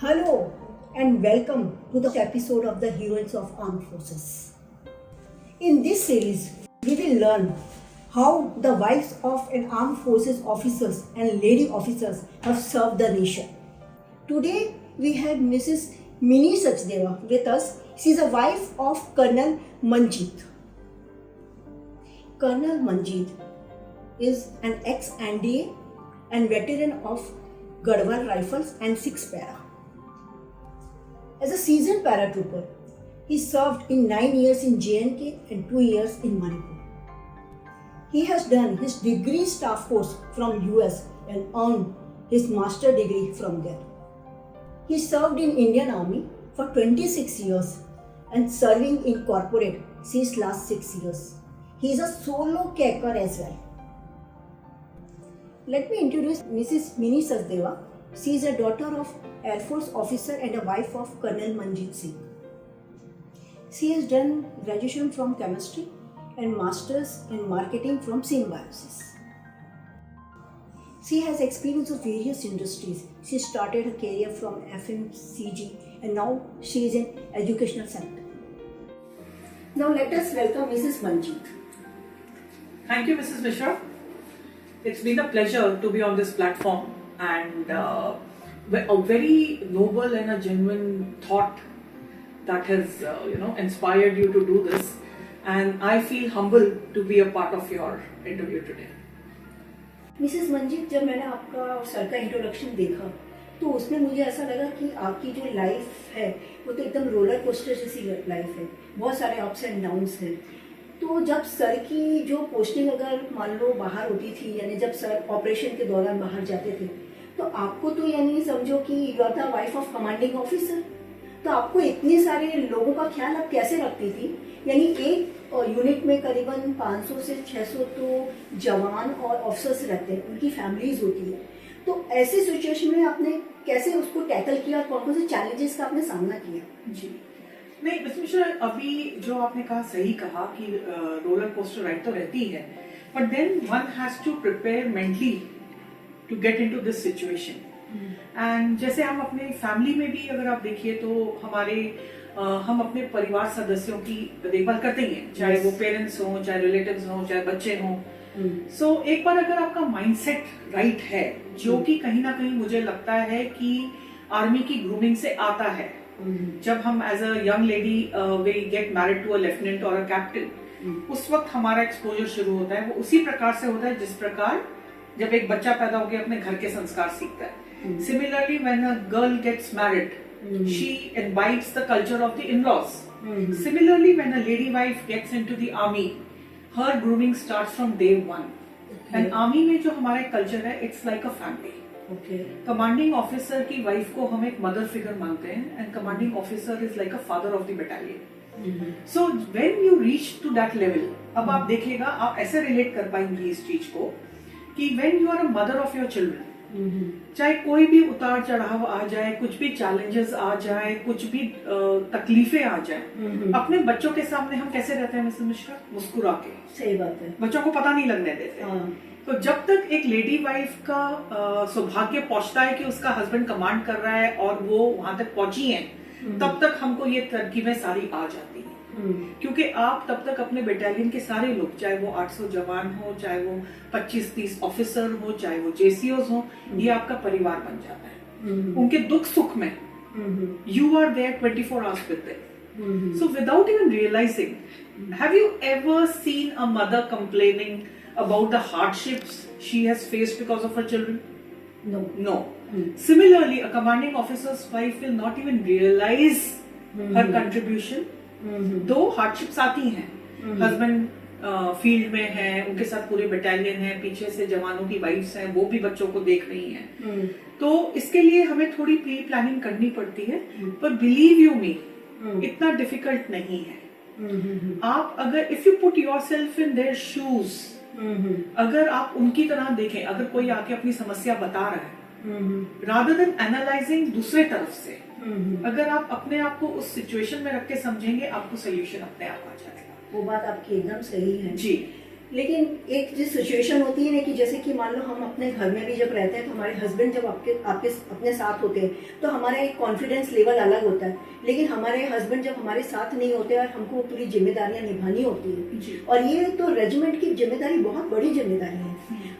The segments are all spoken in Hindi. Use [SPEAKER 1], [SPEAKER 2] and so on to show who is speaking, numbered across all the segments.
[SPEAKER 1] Hello and welcome to the episode of the Heroines of Armed Forces. In this series, we will learn how the wives of an armed forces officers and lady officers have served the nation. Today, we have Mrs. Mini Sachdeva with us. She is a wife of Colonel Manjeet. Colonel Manjeet is an ex-NDA and veteran of Garhwal Rifles and 6 Para. As a seasoned paratrooper, he served in 9 years in J&K and 2 years in Manipur. He has done his degree staff course from US and earned his master degree from there. He served in Indian Army for 26 years and serving in corporate since last 6 years. He is a solo caker as well. Let me introduce Mrs. Mini Sachdeva. She is a daughter of Air Force officer and a wife of Colonel Manjeet Singh. She has done graduation from chemistry and masters in marketing from Symbiosis. She has experience of various industries. She started her career from FMCG and now she is in educational sector. Now let us welcome Mrs. Manjeet.
[SPEAKER 2] Thank you, Mrs. Mishra. It's been a pleasure to be on this platform and a very noble and a genuine thought that has inspired you to do this, and I feel humbled to be a part of your interview today.
[SPEAKER 1] Mrs Manjeet, जब मैंने आपका और सर का इंट्रोडक्शन देखा तो उसमें मुझे ऐसा लगा कि आपकी जो लाइफ है वो तो एकदम रोलर कोस्टर जैसी लाइफ है, बहुत सारे अप्स एंड डाउन्स हैं। तो जब सर की जो पोस्टिंग अगर मान लो बाहर होती थी, यानी जब सर ऑपरेशन के दौरान बाहर जाते थे, तो आपको तो यानी समझो कि you are the wife of commanding officer, तो आपको इतने सारे लोगों का ख्याल आप कैसे रखती थी? यानी एक यूनिट में करीबन 500 से 600 तो जवान और ऑफिसर्स रहते हैं, उनकी फैमिलीज होती है। तो ऐसे सिचुएशन में आपने कैसे उसको टैकल किया और कौन कौन से चैलेंजेस का आपने सामना किया?
[SPEAKER 2] जी नहीं, मिस मिश्रा, अभी जो आपने कहा सही कहा कि रोलर कोस्टर राइड तो रहती है, but then one has to prepare mentally to get into this situation. And जैसे हम अपने फैमिली में भी अगर आप देखिए तो हम अपने परिवार सदस्यों की देखभाल करते ही हैं, चाहे वो पेरेंट्स हों, चाहे रिलेटिव्स हों, चाहे बच्चे हों। सो एक बार अगर आपका माइंडसेट राइट है, जो कि कहीं ना कहीं मुझे लगता है कि आर्मी की ग्रूमिंग से आता है। जब हम as a young lady we get married to a lieutenant और अ कैप्टन, उस वक्त हमारा एक्सपोजर शुरू होता है, वो उसी प्रकार से होता है जिस प्रकार जब एक बच्चा पैदा होकर अपने घर के संस्कार सीखता है। Similarly when a girl gets married, she imbibes the culture of the in-laws. Similarly, when a lady wife gets into the army, her grooming starts from day one. And army में जो हमारा culture है, it's like a family. Commanding officer की wife को हम एक mother figure मानते हैं, and commanding officer is like a father of the battalion. So when you reach to that level, अब आप देखिएगा, आप ऐसे relate कर पाएंगी इस चीज को कि when you are a mother of your children, चाहे कोई भी उतार चढ़ाव आ जाए, कुछ भी चैलेंजेस आ जाए, कुछ भी तकलीफें आ जाए, अपने बच्चों के सामने हम कैसे रहते हैं मिसेस मिश्रा? मुस्कुरा के।
[SPEAKER 1] सही बात है। बच्चों
[SPEAKER 2] को पता नहीं लगने देते। तो जब तक एक लेडी वाइफ का सौभाग्य पहुंचता है कि उसका हस्बैंड कमांड कर रहा है और वो वहां तक पहुंची है, तब तक हमको ये तरकीबें सारी आ जाती है। क्योंकि आप तब तक अपने बटालियन के सारे लोग, चाहे वो 800 जवान हो, चाहे वो 25-30 ऑफिसर हो, चाहे वो जेसीओज हो, ये आपका परिवार बन जाता है। उनके दुख सुख में you are there 24 hours with them. So without even realizing, have you ever seen a mother complaining about the hardships she has faced because of her children? No. Similarly, a commanding officer's wife will not even realize her contribution. दो हार्डशिप्स आती हैं, हस्बैंड फील्ड में है, उनके साथ पूरे बटालियन है, पीछे से जवानों की वाइफ्स हैं, वो भी बच्चों को देख रही हैं। तो इसके लिए हमें थोड़ी प्री प्लानिंग करनी पड़ती है, पर बिलीव यू मी, इतना डिफिकल्ट नहीं है। आप अगर if you put yourself in their shoes, अगर आप उनकी तरह देखें, अगर कोई आके अपनी समस्या बता रहा है, रादर देन एनालाइजिंग दूसरे तरफ से, अगर आप अपने आप को उस सिचुएशन में रख के समझेंगे, आपको सोल्यूशन अपने आप आ जाएगा।
[SPEAKER 1] वो बात आपकी एकदम सही है
[SPEAKER 2] जी।
[SPEAKER 1] लेकिन एक जो सिचुएशन होती है ना कि जैसे कि मान लो हम अपने घर में भी जब रहते हैं तो हमारे हस्बैंड जब आपके आपके अपने साथ होते हैं तो हमारा एक कॉन्फिडेंस लेवल अलग होता है, लेकिन हमारे हस्बैंड जब हमारे साथ नहीं होते और हमको पूरी जिम्मेदारियां निभानी होती है, और ये तो रेजिमेंट की जिम्मेदारी बहुत बड़ी जिम्मेदारी है,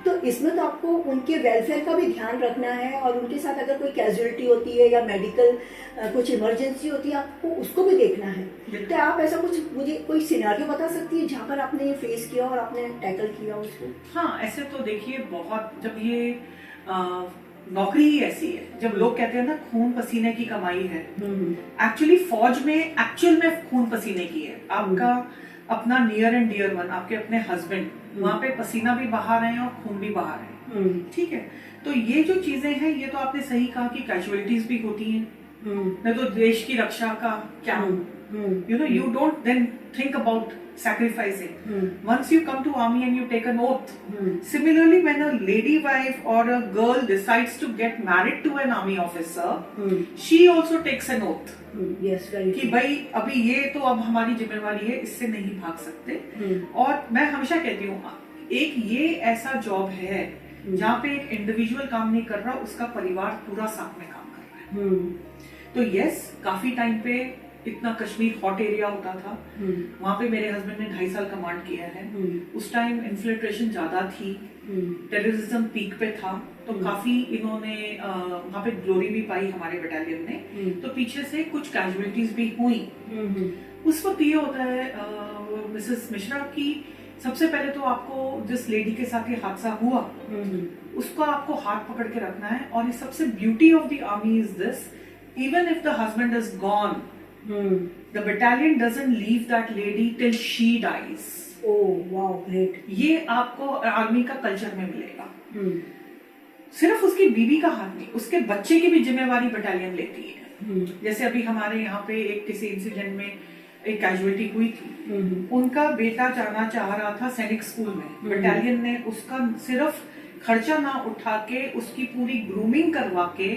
[SPEAKER 1] तो इसमें तो आपको उनके वेलफेयर का भी ध्यान रखना है, और उनके साथ अगर कोई कैजुअलिटी होती है या मेडिकल कुछ इमरजेंसी होती है आपको उसको भी देखना है। तो आप ऐसा कुछ मुझे कोई सिनेरियो बता सकती है जहाँ पर आपने ये फेस किया और आपने टैकल किया उसको?
[SPEAKER 2] हाँ, ऐसे तो देखिए बहुत, जब ये नौकरी ही ऐसी है, जब लोग कहते हैं ना खून पसीने की कमाई है, एक्चुअली फौज में एक्चुअल में खून पसीने की है। आपका अपना नियर एंड डियर वन, आपके अपने हस्बैंड, वहां पे पसीना भी बहा रहे हैं और खून भी बहा रहे हैं, ठीक है। तो ये जो चीजें हैं, ये तो आपने सही कहा कि कैजुअलिटीज भी होती हैं, नहीं तो देश की रक्षा का क्या, you know, you don't then think about sacrificing. Once you come to army and you take an oath. Similarly, when a lady wife or a girl decides to get married to an army officer, she also takes an oath.
[SPEAKER 1] Yes, very
[SPEAKER 2] कि भाई अभी ये तो अब हमारी जिम्मेवारी है, इससे नहीं भाग सकते। और मैं हमेशा कहती हूँ, एक ये ऐसा जॉब है जहाँ पे एक इंडिविजुअल काम नहीं कर रहा, उसका परिवार पूरा साथ में काम कर रहा है। तो यस, काफी टाइम पे इतना कश्मीर हॉट एरिया होता था, वहां पे मेरे हस्बैंड ने 2.5 साल कमांड किया है। उस टाइम इन्फिल्ट्रेशन ज्यादा थी, टेररिज्म पीक पे था, तो काफी इन्होंने वहां पे ग्लोरी भी पाई हमारे बटालियन ने। तो पीछे से कुछ कैजुअलिटीज भी हुई। उस वक्त ये होता है मिसेस मिश्रा की, सबसे पहले तो आपको जिस लेडी के साथ ये हादसा हुआ उसका आपको हाथ पकड़ के रखना है। और ये सबसे beauty of the army is this, even if the husband is gone, the battalion doesn't leave that lady till she dies.
[SPEAKER 1] Oh wow, great.
[SPEAKER 2] ये आपको आर्मी का कल्चर में मिलेगा। सिर्फ उसकी बीवी का हाथ नहीं, उसके बच्चे की भी जिम्मेवारी बटालियन लेती है। जैसे अभी हमारे यहाँ पे एक किसी इंसिडेंट में एक कैजुअलिटी हुई थी, उनका बेटा जाना चाह रहा था सैनिक स्कूल में, बटालियन ने उसका सिर्फ खर्चा ना उठा के उसकी पूरी ग्रूमिंग करवा के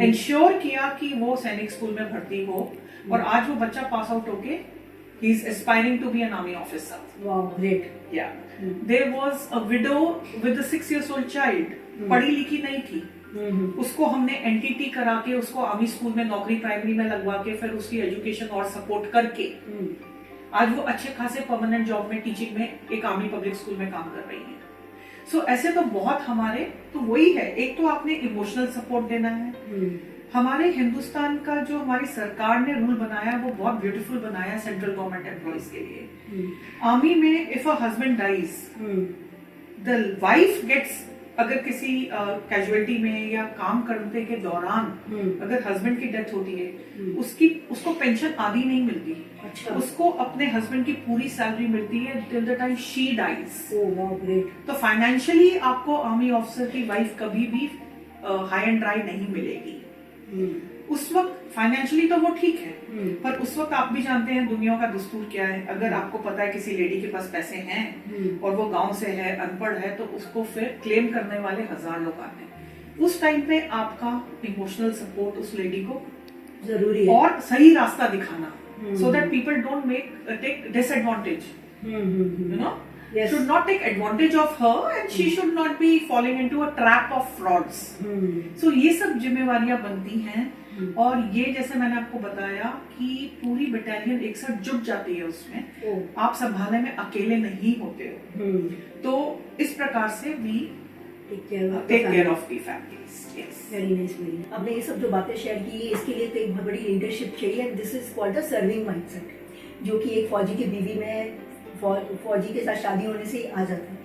[SPEAKER 2] इंश्योर किया कि वो सैनिक स्कूल में भर्ती हो, और आज वो बच्चा पास आउट होके he is aspiring to be an army officer.
[SPEAKER 1] Wow, great.
[SPEAKER 2] Yeah. There was a widow with a 6-year-old child. पढ़ी लिखी नहीं थी, उसको हमने एनटीटी करा के उसको आर्मी स्कूल में नौकरी प्राइमरी में लगवा के फिर उसकी एजुकेशन और सपोर्ट करके आज वो अच्छे खासे परमानेंट जॉब में टीचिंग में एक आर्मी पब्लिक स्कूल में काम कर रही है। सो ऐसे तो बहुत हमारे, तो वही है, एक तो आपने इमोशनल सपोर्ट देना है। हमारे हिंदुस्तान का जो हमारी सरकार ने रूल बनाया वो बहुत ब्यूटीफुल बनाया सेंट्रल गवर्नमेंट एम्प्लॉइज के लिए। आर्मी में if a husband dies, the wife gets, अगर किसी कैजुअलिटी में या काम करने के दौरान अगर हस्बैंड की डेथ होती है, उसको पेंशन आधी नहीं मिलती। अच्छा। उसको अपने हस्बैंड की पूरी सैलरी मिलती है till the time she dies. तो फाइनेंशियली आपको आर्मी ऑफिसर की वाइफ कभी भी हाई एंड ड्राई नहीं मिलेगी। उस वक्त फाइनेंशियली तो वो ठीक है, पर उस वक्त आप भी जानते हैं दुनिया का दस्तूर क्या है। अगर आपको पता है किसी लेडी के पास पैसे हैं और वो गांव से है, अनपढ़ है, तो उसको फिर क्लेम करने वाले 1000 लोग आते हैं। उस टाइम पे आपका इमोशनल सपोर्ट उस लेडी को जरूरी है, और सही रास्ता दिखाना, so that people don't take disadvantage, you know, should not take advantage of her and she should not be falling into a trap of frauds. So ये सब जिम्मेवारियां बनती हैं। और ये जैसे मैंने आपको बताया कि पूरी बटालियन एक साथ जुट जाती है उसमें, आप संभालने में अकेले नहीं होते हो। तो इस प्रकार से we take care of the families. Yes.
[SPEAKER 1] Very nice, very nice. आपने ये सब जो बातें शेयर की, इसके लिए तो एक बहुत बड़ी लीडरशिप चाहिए, and this is called the serving mindset, जो कि एक फौजी की बीवी में फौजी के साथ शादी होने से ही आ जाता है।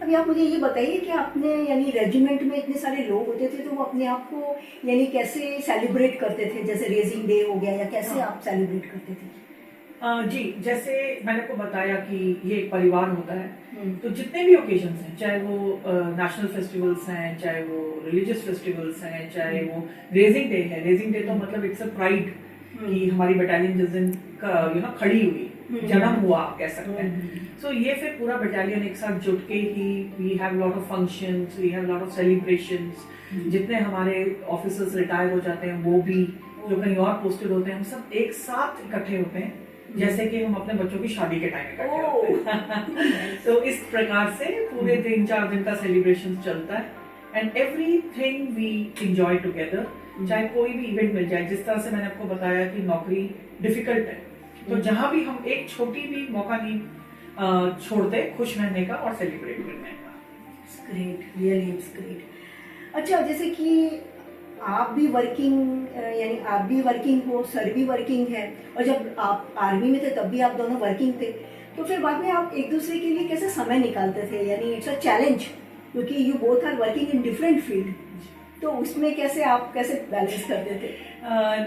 [SPEAKER 1] अभी आप मुझे ये बताइए कि आपने यानी रेजिमेंट में इतने सारे लोग होते थे, तो वो अपने आप को यानी कैसे सेलिब्रेट करते थे, जैसे रेजिंग डे हो गया, या कैसे आप सेलिब्रेट करते थे?
[SPEAKER 2] जी, जैसे मैंने को बताया कि ये एक परिवार होता है, तो जितने भी ओकेजन्स हैं, चाहे वो नेशनल फेस्टिवल्स हैं, चाहे वो रिलीजियस फेस्टिवल्स हैं, चाहे वो रेजिंग डे है। रेजिंग डे तो मतलब इट्स अ प्राइड कि हमारी बटालियन जिस दिन खड़ी हुई, जन्म हुआ कह सकते हैं। सो ये फिर पूरा बटालियन एक साथ जुट के ही we have lot of functions, we have lot of celebrations. जितने हमारे ऑफिसर्स रिटायर हो जाते हैं, वो भी जो कहीं और पोस्टेड होते हैं, हम सब एक साथ इकट्ठे होते हैं जैसे कि हम अपने बच्चों की शादी के टाइम करते
[SPEAKER 1] ओह।
[SPEAKER 2] होते हैं। तो इस प्रकार से पूरे 3-4 दिन का सेलिब्रेशन चलता है and everything we enjoy together. चाहे कोई भी इवेंट मिल जाए, जिस तरह से मैंने आपको बताया कि नौकरी डिफिकल्ट है, तो जहां भी हम एक छोटी भी मौका नहीं छोड़ते खुश रहने का और सेलिब्रेट करने का।
[SPEAKER 1] Great, really it's great. अच्छा, जैसे कि आप भी वर्किंग, यानी आप भी वर्किंग हो, सर भी वर्किंग है, और जब आप आर्मी में थे तब भी आप दोनों वर्किंग थे, तो फिर बाद में आप एक दूसरे के लिए कैसे समय निकालते थे? यानी इट्स अ चैलेंज, क्योंकि you both are working in different field, तो उसमें कैसे आप कैसे बैलेंस करते थे?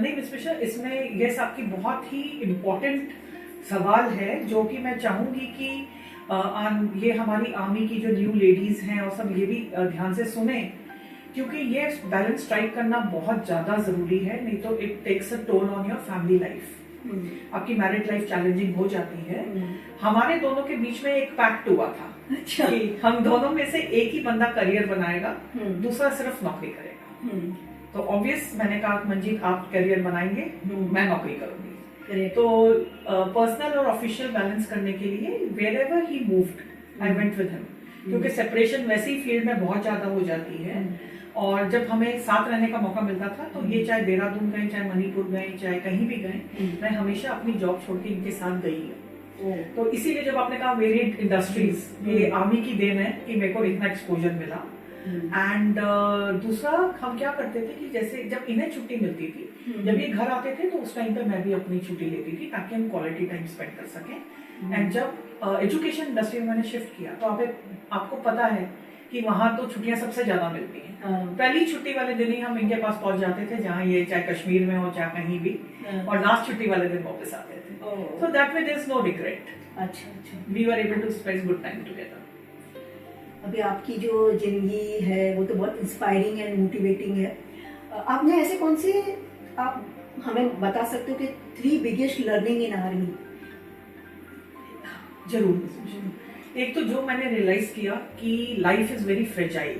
[SPEAKER 2] नहीं मिस मिश्रा, इसमें यस आपकी बहुत ही इम्पोर्टेंट सवाल है, जो कि मैं चाहूंगी कि ये हमारी आर्मी की जो न्यू लेडीज हैं और सब ये भी ध्यान से सुने, क्योंकि ये बैलेंस स्ट्राइक करना बहुत ज्यादा जरूरी है, नहीं तो it takes a toll on your family life. आपकी मैरिड लाइफ चैलेंजिंग हो जाती है। हमारे दोनों के बीच में एक पैक्ट हुआ था।
[SPEAKER 1] अच्छा।
[SPEAKER 2] कि हम दोनों में से एक ही बंदा करियर बनाएगा, दूसरा सिर्फ नौकरी करेगा। तो ऑब्वियस मैंने कहा मंजीत आप करियर बनाएंगे, मैं नौकरी करूंगी। तो पर्सनल और ऑफिशियल बैलेंस करने के लिए wherever he moved I went with him, क्योंकि सेपरेशन वैसी फील्ड में बहुत ज्यादा हो जाती है। और जब हमें साथ रहने का मौका मिलता था, तो ये चाहे देहरादून गए, चाहे मणिपुर गए, चाहे कहीं भी गए, मैं हमेशा अपनी जॉब छोड़ के इनके साथ गई हूँ। तो इसीलिए जब आपने कहा वेरिएड इंडस्ट्रीज, ये आर्मी की देन है कि मेरे को इतना एक्सपोजर मिला। एंड दूसरा हम क्या करते थे कि जैसे जब इन्हें छुट्टी मिलती थी, जब ये घर आते थे, तो उस टाइम पे मैं भी अपनी छुट्टी लेती थी ताकि हम क्वालिटी टाइम स्पेंड कर सकें। एंड जब एजुकेशन इंडस्ट्री में मैंने शिफ्ट किया, तो आपको पता है कि वहां तो छुट्टियां सबसे ज्यादा मिलती हैं। पहली छुट्टी वाले दिन ही हम इनके पास पहुंच जाते थे, जहाँ ये चाहे कश्मीर में हो चाहे कहीं भी, और लास्ट छुट्टी वाले दिन वापस आते थे। So that way there is no regret.
[SPEAKER 1] अच्छा।
[SPEAKER 2] We were able to spend good time together.
[SPEAKER 1] अभी आपकी जो जिंदगी है वो तो बहुत इंस्पायरिंग एंड मोटिवेटिंग है। आपने ऐसे कौन से, आप हमें बता सकते हो कि 3 बिगेस्ट लर्निंग इन आर्मी?
[SPEAKER 2] जरूर। एक तो जो मैंने रियलाइज किया कि life is very fragile.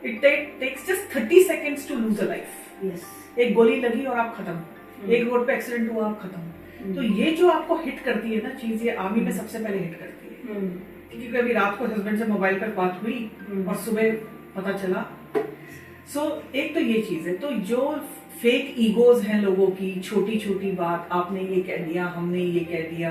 [SPEAKER 2] It takes just 30 seconds to lose a life.
[SPEAKER 1] Yes.
[SPEAKER 2] एक गोली लगी और आप खत्म, एक रोड पे एक्सीडेंट हुआ आप खत्म। तो ये जो आपको हिट करती है ना चीज, ये आर्मी में सबसे पहले हिट करती है। क्योंकि कभी रात को हस्बैंड से मोबाइल पर बात हुई और सुबह पता चला। एक तो ये चीज है। तो जो फेक ईगोज हैं लोगों की, छोटी छोटी बात, आपने ये कह दिया, हमने ये कह दिया,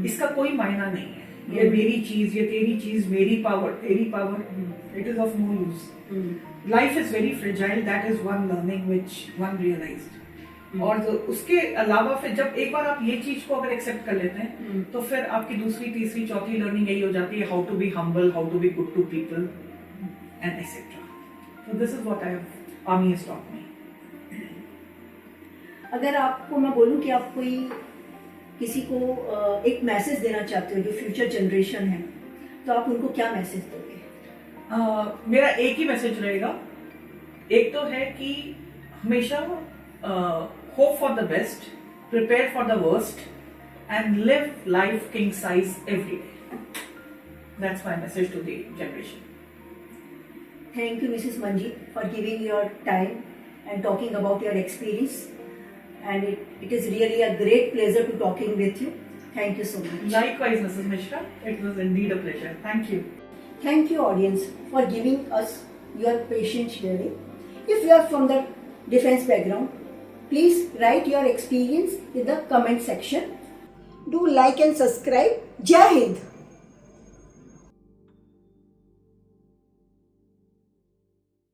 [SPEAKER 2] इसका कोई मायना नहीं है। ये मेरी चीज, ये तेरी चीज, मेरी पावर, तेरी power, it is of no use. Life is very fragile, that is one learning which one realized. और तो उसके अलावा फिर जब एक बार आप ये चीज को अगर एक्सेप्ट कर लेते हैं, तो फिर आपकी दूसरी, तीसरी, चौथी लर्निंग यही हो जाती है, how to be humble, how to be good to people and etcetera. So this is what army has taught me.
[SPEAKER 1] अगर आपको मैं बोलूं कि आप कोई किसी को एक मैसेज देना चाहते हो जो फ्यूचर जनरेशन है, तो आप उनको क्या मैसेज दोगे?
[SPEAKER 2] मेरा एक ही मैसेज रहेगा। एक तो है कि हमेशा hope for the best, prepare for the worst and live life king size every day. That's my message to the generation.
[SPEAKER 1] Thank you, Mrs. Manjeet, for giving your time and talking about your experience. And it is really a great pleasure to talking with you. Thank you so much.
[SPEAKER 2] Likewise, Mrs. Mishra. It was indeed a pleasure. Thank you.
[SPEAKER 1] Thank you, audience, for giving us your patient hearing. If you are from the defense background, please write your experience in the comment section. Do like and subscribe. Jai Hind.